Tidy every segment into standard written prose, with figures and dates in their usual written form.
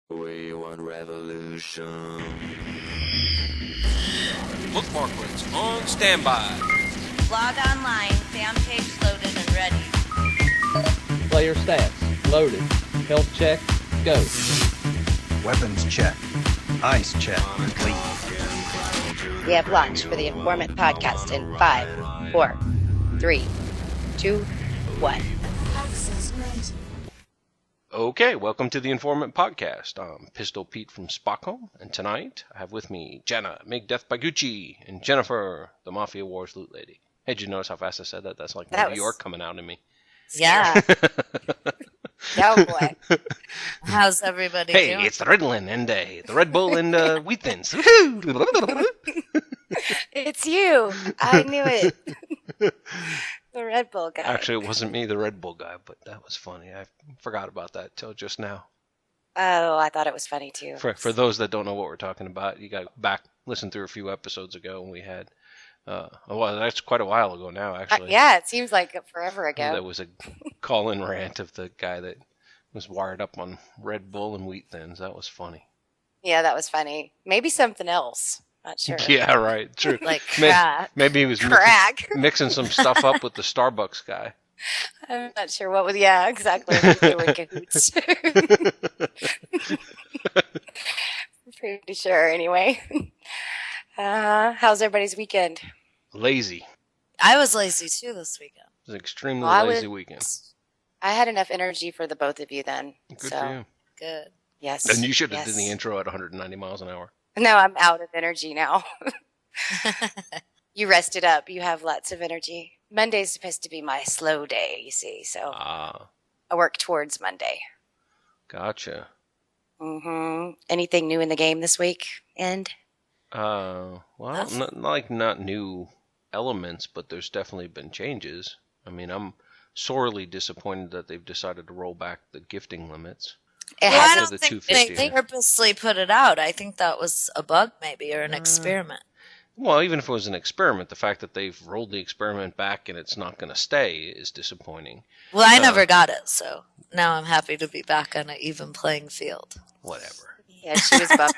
We want revolution. Bookmark words on standby. Log online, fan page loaded and ready. Player stats, loaded. Health check, go. Weapons check. Eyes check, complete. We have launched for the Informant podcast in 5, 4, 3, 2, 1. Okay, welcome to the Informant podcast. I'm Pistol Pete from Stockholm, and tonight I have with me Jenna, Make Death by Gucci, and Jennifer, the Mafia Wars Loot Lady. Hey, did you notice how fast I said that? That's like New York coming out in me. Yeah. Oh boy. How's everybody doing? Hey, it's the Ritalin and the Red Bull and Wheat Thins. Woohoo! It's you. I knew it. The Red Bull guy. Actually, it wasn't me, the Red Bull guy, but that was funny. I forgot about that till just now. Oh, I thought it was funny too. For those that don't know what we're talking about, you got back, listen through a few episodes ago, and we had, well, that's quite a while ago now, actually. Yeah, it seems like forever ago. That was a call-in rant of the guy that was wired up on Red Bull and Wheat Thins. That was funny. Yeah, that was funny. Maybe something else. Not sure. Yeah, right. True. Like crack. Maybe he was mixing some stuff up with the Starbucks guy. I'm not sure what was. Yeah, exactly. They were in cahoots. Pretty sure, anyway. How's everybody's weekend? Lazy. I was lazy too this weekend. It was an extremely lazy weekend. I had enough energy for the both of you then. Good for you. Good. Yes. And you should have done the intro at 190 miles an hour. No, I'm out of energy now. You rested up. You have lots of energy. Monday's supposed to be my slow day, you see. So I work towards Monday. Gotcha. Mm-hmm. Anything new in the game this week? Well, not new elements, but there's definitely been changes. I mean, I'm sorely disappointed that they've decided to roll back the gifting limits. I don't think they purposely put it out. I think that was a bug maybe, or an experiment. Well, even if it was an experiment, the fact that they've rolled the experiment back and it's not going to stay is disappointing. Well, I never got it, so now I'm happy to be back on an even playing field. Whatever. Yeah, she was bummed.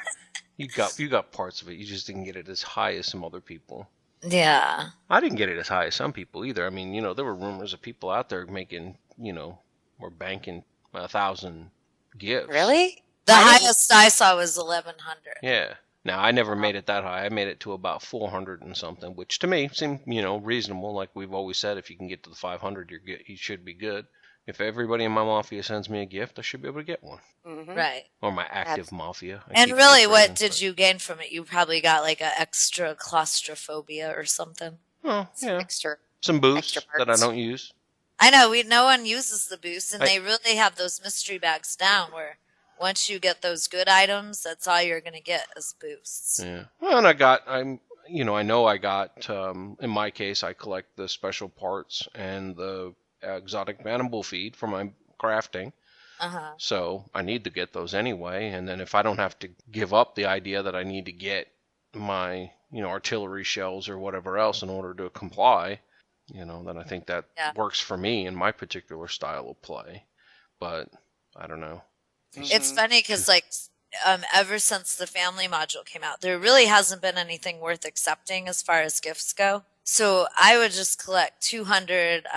You got parts of it. You just didn't get it as high as some other people. Yeah. I didn't get it as high as some people either. I mean, there were rumors of people out there making, were banking 1,000 gifts. Really? The highest I saw was 1,100. Yeah. Now, I never made it that high. I made it to about 400 and something, which to me seemed, reasonable. Like we've always said, if you can get to the 500, you should be good. If everybody in my Mafia sends me a gift, I should be able to get one. Mm-hmm. Right. Or my active Mafia. And really, what did you gain from it? You probably got like an extra claustrophobia or something. Oh, yeah. Some Some boosts that I don't use. I know. No one uses the boosts, and they really have those mystery bags down where once you get those good items, that's all you're going to get is boosts. Yeah. Well, and I know I got, in my case, I collect the special parts and the exotic animal feed for my crafting. Uh-huh. So I need to get those anyway. And then if I don't have to give up the idea that I need to get my, artillery shells or whatever else in order to comply, then I think that works for me in my particular style of play. But I don't know. It's funny because, ever since the family module came out, there really hasn't been anything worth accepting as far as gifts go. So I would just collect 200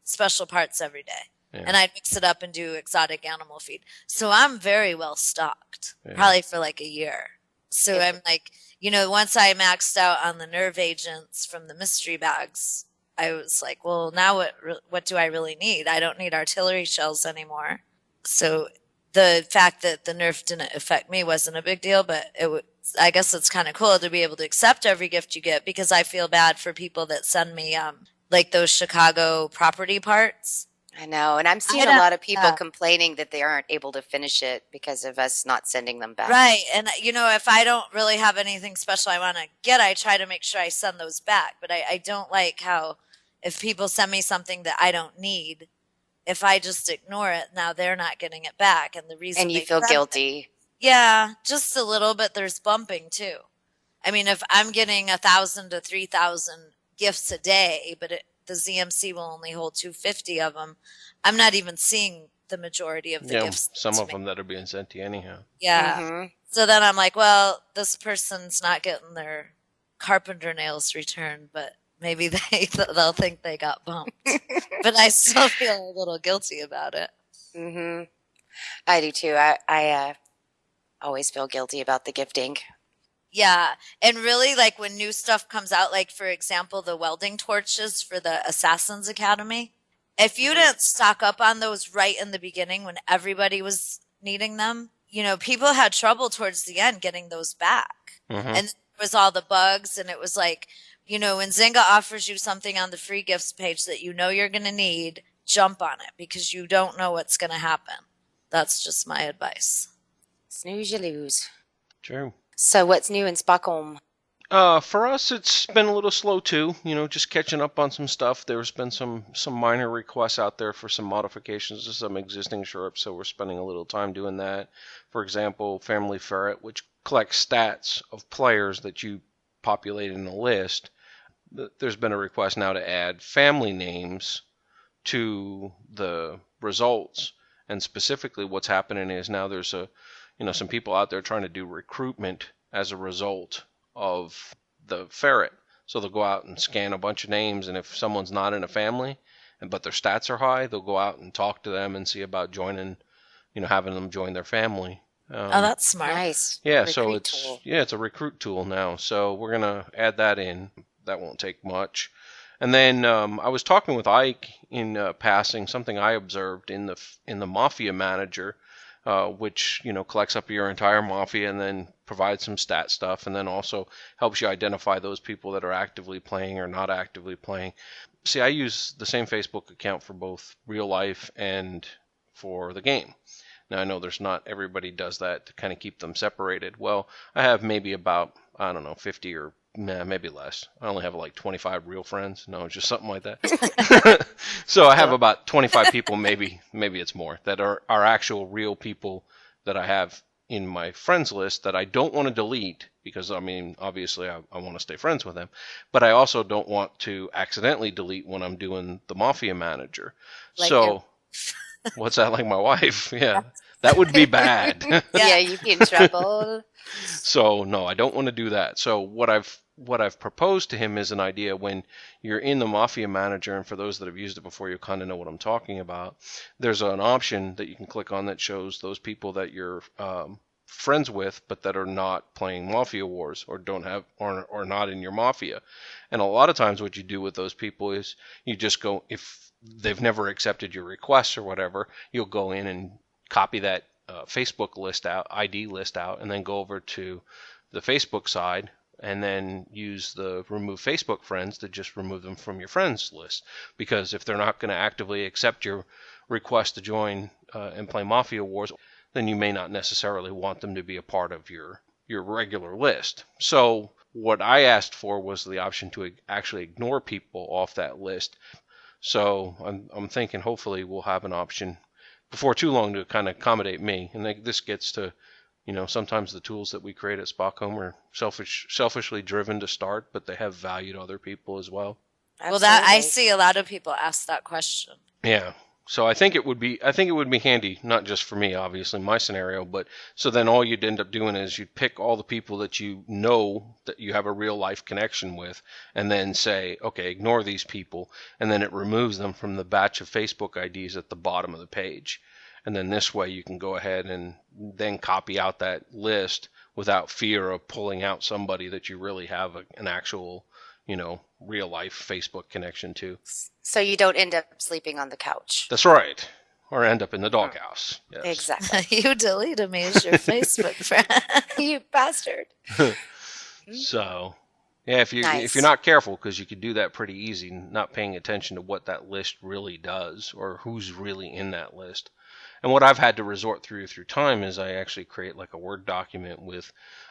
special parts every day. Yeah. And I'd mix it up and do exotic animal feed. So I'm very well stocked, probably for like a year. So I'm like, once I maxed out on the nerve agents from the mystery bags, I was like, well, now what do I really need? I don't need artillery shells anymore. So the fact that the nerf didn't affect me wasn't a big deal, but I guess it's kind of cool to be able to accept every gift you get, because I feel bad for people that send me like those Chicago property parts. I know, and I'm seeing a lot of people complaining that they aren't able to finish it because of us not sending them back. Right, and if I don't really have anything special I want to get, I try to make sure I send those back. But I don't like how if people send me something that I don't need, if I just ignore it, now they're not getting it back. And the reason and you feel guilty. Yeah, just a little bit. There's bumping too. I mean, if I'm getting 1,000 to 3,000 gifts a day, but the ZMC will only hold 250 of them, I'm not even seeing the majority of the Yeah, gifts. some to of me. them that are being sent to you anyhow. Yeah. Mm-hmm. So then I'm like, well, this person's not getting their carpenter nails returned, but maybe they'll think they got bumped. But I still feel a little guilty about it. Mm-hmm. I do too. I always feel guilty about the gifting. Yeah. And really, like when new stuff comes out, like for example, the welding torches for the Assassin's Academy, if you didn't stock up on those right in the beginning when everybody was needing them, you know, people had trouble towards the end getting those back. Mm-hmm. And there was all the bugs, and it was like, you know, when Zynga offers you something on the free gifts page that you know you're going to need, jump on it because you don't know what's going to happen. That's just my advice. Snooze, you lose. True. So what's new in Stockholm? For us, it's been a little slow too. You know, just catching up on some stuff. There's been some minor requests out there for some modifications to some existing sherps, so we're spending a little time doing that. For example, Family Ferret, which collects stats of players that you populate in a list. There's been a request now to add family names to the results, and specifically, what's happening is now there's some people out there trying to do recruitment as a result of the ferret. So they'll go out and scan a bunch of names, and if someone's not in a family, but their stats are high, they'll go out and talk to them and see about joining, having them join their family. Oh, that's smart. Nice. Yeah, Recruit so tool. it's a recruit tool now. So we're gonna add that in. That won't take much. And then I was talking with Ike in passing something I observed in the Mafia manager. Which collects up your entire Mafia and then provides some stat stuff, and then also helps you identify those people that are actively playing or not actively playing. See, I use the same Facebook account for both real life and for the game. Now I know there's not everybody does that to kind of keep them separated. Well, I have maybe about 50 or maybe less. I only have like 25 real friends. No, just something like that. So I have about 25 people, maybe it's more, that are actual real people that I have in my friends list that I don't want to delete because, I mean, obviously I want to stay friends with them. But I also don't want to accidentally delete when I'm doing the Mafia manager. Like so, what's that, like my wife? Yeah, that would be bad. Yeah, you'd be in trouble. So no, I don't want to do that. So what I've proposed to him is an idea when you're in the Mafia manager, and for those that have used it before, you kind of know what I'm talking about. There's an option that you can click on that shows those people that you're friends with, but that are not playing Mafia Wars or don't have or not in your Mafia. And a lot of times, what you do with those people is you just go, if they've never accepted your requests or whatever, you'll go in and copy that Facebook list out, ID list out, and then go over to the Facebook side and then use the remove Facebook friends to just remove them from your friends list. Because if they're not going to actively accept your request to join and play Mafia Wars, then you may not necessarily want them to be a part of your regular list. So what I asked for was the option to actually ignore people off that list. So I'm thinking hopefully we'll have an option before too long to kind of accommodate me. And this gets to, sometimes the tools that we create at Spockholm are selfishly driven to start, but they have value to other people as well. Well, that I see a lot of people ask that question. Yeah. So I think it would be handy, not just for me, obviously, my scenario, but so then all you'd end up doing is you'd pick all the people that you know that you have a real life connection with, and then say, okay, ignore these people, and then it removes them from the batch of Facebook IDs at the bottom of the page. And then this way you can go ahead and then copy out that list without fear of pulling out somebody that you really have an actual, real life Facebook connection to. So you don't end up sleeping on the couch. That's right. Or end up in the doghouse. Yes. Exactly. You deleted me as your Facebook friend. You bastard. So, yeah, if you're not careful, because you could do that pretty easy, not paying attention to what that list really does or who's really in that list. And what I've had to resort through time is I actually create like a Word document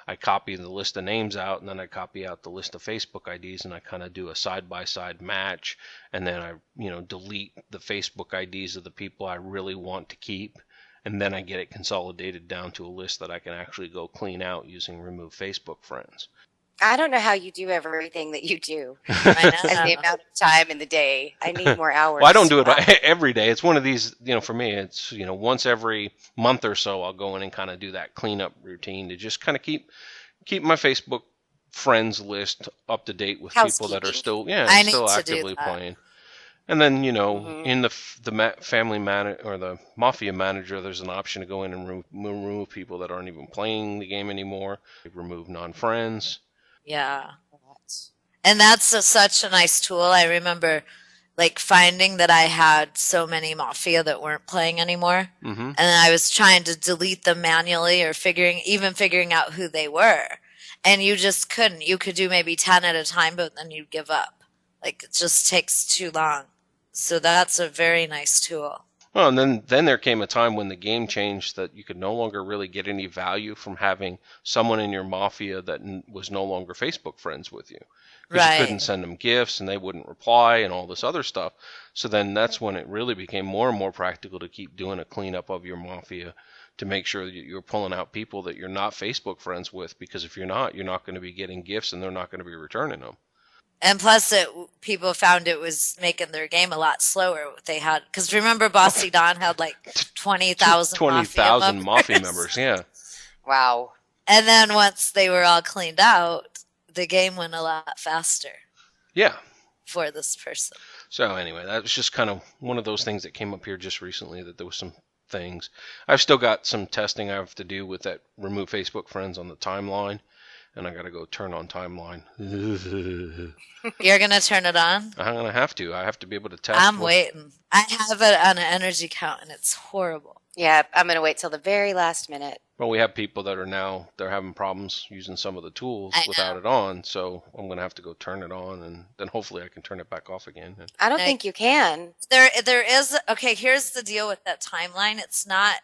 I copy the list of names out, and then I copy out the list of Facebook IDs, and I kind of do a side-by-side match, and then I, delete the Facebook IDs of the people I really want to keep, and then I get it consolidated down to a list that I can actually go clean out using remove Facebook friends. I don't know how you do everything that you do. I And the know. amount of time in the day. I need more hours. Well, I don't do it Wow. every day. It's one of these, for me, it's, once every month or so, I'll go in and kind of do that cleanup routine to just kind of keep my Facebook friends list up to date with people that are Housekeeping. still, I need still to do actively that. playing. And then, Mhm. in the family or the Mafia manager, there's an option to go in and remove people that aren't even playing the game anymore. Remove non-friends. Yeah. And that's such a nice tool. I remember like finding that I had so many Mafia that weren't playing anymore. Mm-hmm. And I was trying to delete them manually or figuring out who they were. And you just couldn't. You could do maybe 10 at a time, but then you'd give up. Like it just takes too long. So that's a very nice tool. Well, and then there came a time when the game changed that you could no longer really get any value from having someone in your Mafia that was no longer Facebook friends with you. Because you couldn't Right. send them gifts and they wouldn't reply and all this other stuff. So then that's when it really became more and more practical to keep doing a cleanup of your Mafia to make sure that you're pulling out people that you're not Facebook friends with. Because if you're not going to be getting gifts and they're not going to be returning them. And plus, people found it was making their game a lot slower. They had, because remember, Bossy Don had like 20,000 Mafia members, yeah. Wow. And then once they were all cleaned out, the game went a lot faster Yeah. for this person. So anyway, that was just kind of one of those things that came up here just recently, that there was some things. I've still got some testing I have to do with that remove Facebook friends on the timeline, and I got to go turn on timeline. You're going to turn it on? I'm going to have to. I have to be able to test. I'm waiting. I have it on an energy count, and it's horrible. Yeah, I'm going to wait till the very last minute. Well, we have people that they're having problems using some of the tools I know. without it on, so I'm going to have to go turn it on, and then hopefully I can turn it back off again. I don't think you can. There is, okay, here's the deal with that timeline. It's not,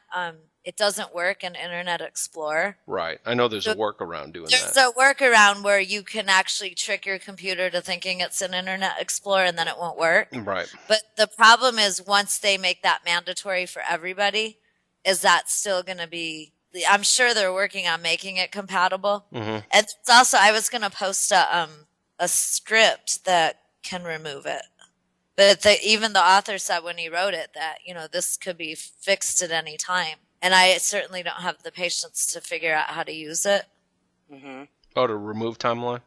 it doesn't work in Internet Explorer. Right. I know there's a workaround doing There's that. a workaround where you can actually trick your computer to thinking it's in Internet Explorer and then it won't work. Right. But the problem is once they make that mandatory for everybody, is that still going to be, I'm sure they're working on making it compatible. Mm-hmm. And it's also, I was going to post a script that can remove it. But even the author said when he wrote it that, this could be fixed at any time. And I certainly don't have the patience to figure out how to use it. Mm-hmm. Oh, to remove timeline?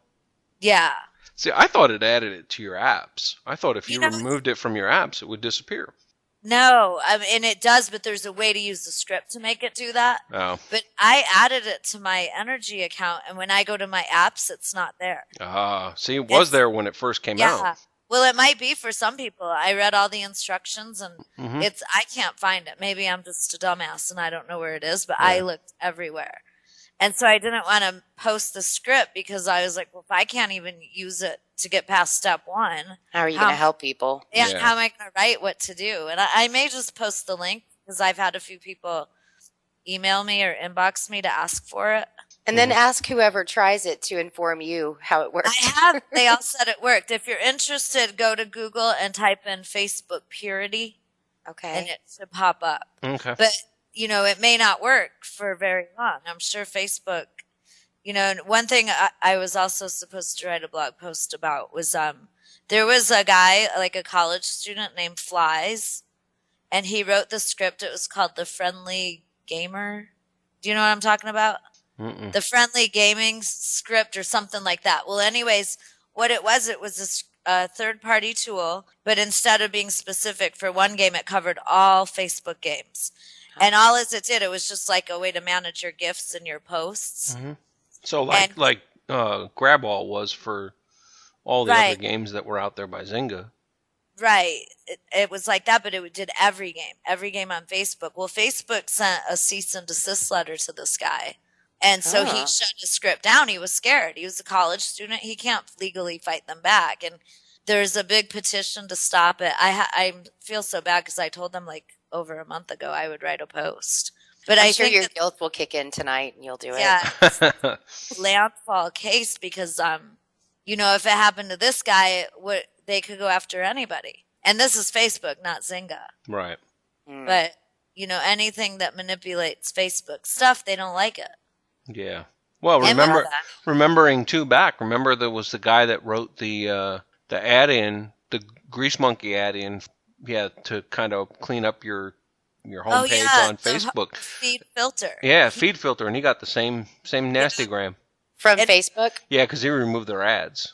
Yeah. See, I thought it added it to your apps. I thought if you know- removed it from your apps, it would disappear. No, and it does, but there's a way to use the script to make it do that. Oh. But I added it to my energy account, and when I go to my apps, it's not there. See, it was there when it first came Yeah. out. Well, it might be for some people. I read all the instructions, and Mm-hmm. I can't find it. Maybe I'm just a dumbass and I don't know where it is, but I looked everywhere. And so I didn't want to post the script because I was like, well, if I can't even use it to get past step one, How are you going to help people? yeah, Yeah. how am I going to write what to do? And I may just post the link because I've had a few people email me or inbox me to ask for it. And then ask whoever tries it to inform you how it works. I have. They all said it worked. If you're interested, go to Google and type in Facebook Purity, Okay. and it should pop up. Okay. But, it may not work for very long. I'm sure Facebook, and one thing I was also supposed to write a blog post about was there was a guy, like a college student named Flies, and he wrote the script. It was called The Friendly Gamer. Do you know what I'm talking about? Mm-mm. The Friendly Gaming script or something like that. Well, anyways, what it was a third-party tool, but instead of being specific for one game, it covered all Facebook games. And all as it did, it was just like a way to manage your gifts and your posts. Mm-hmm. So like Grab All was for all the other games that were out there by Zynga. Right. It was like that, but it did every game on Facebook. Well, Facebook sent a cease and desist letter to this guy. And so he shut his script down. He was scared. He was a college student. He can't legally fight them back. And there's a big petition to stop it. I feel so bad because I told them like over a month ago I would write a post. But I'm I sure think your guilt will kick in tonight and you'll do it. yeah, landfall case because if it happened to this guy, they could go after anybody. And this is Facebook, not Zynga. Right. But anything that manipulates Facebook stuff, they don't like it. Yeah. Well, Remember that. remembering too back. Remember there was the guy that wrote the add-in, the Grease Monkey add-in, to kind of clean up your homepage on Facebook. The feed filter. Yeah, feed filter, and he got the same nastygram. From Facebook? Yeah, because he removed their ads.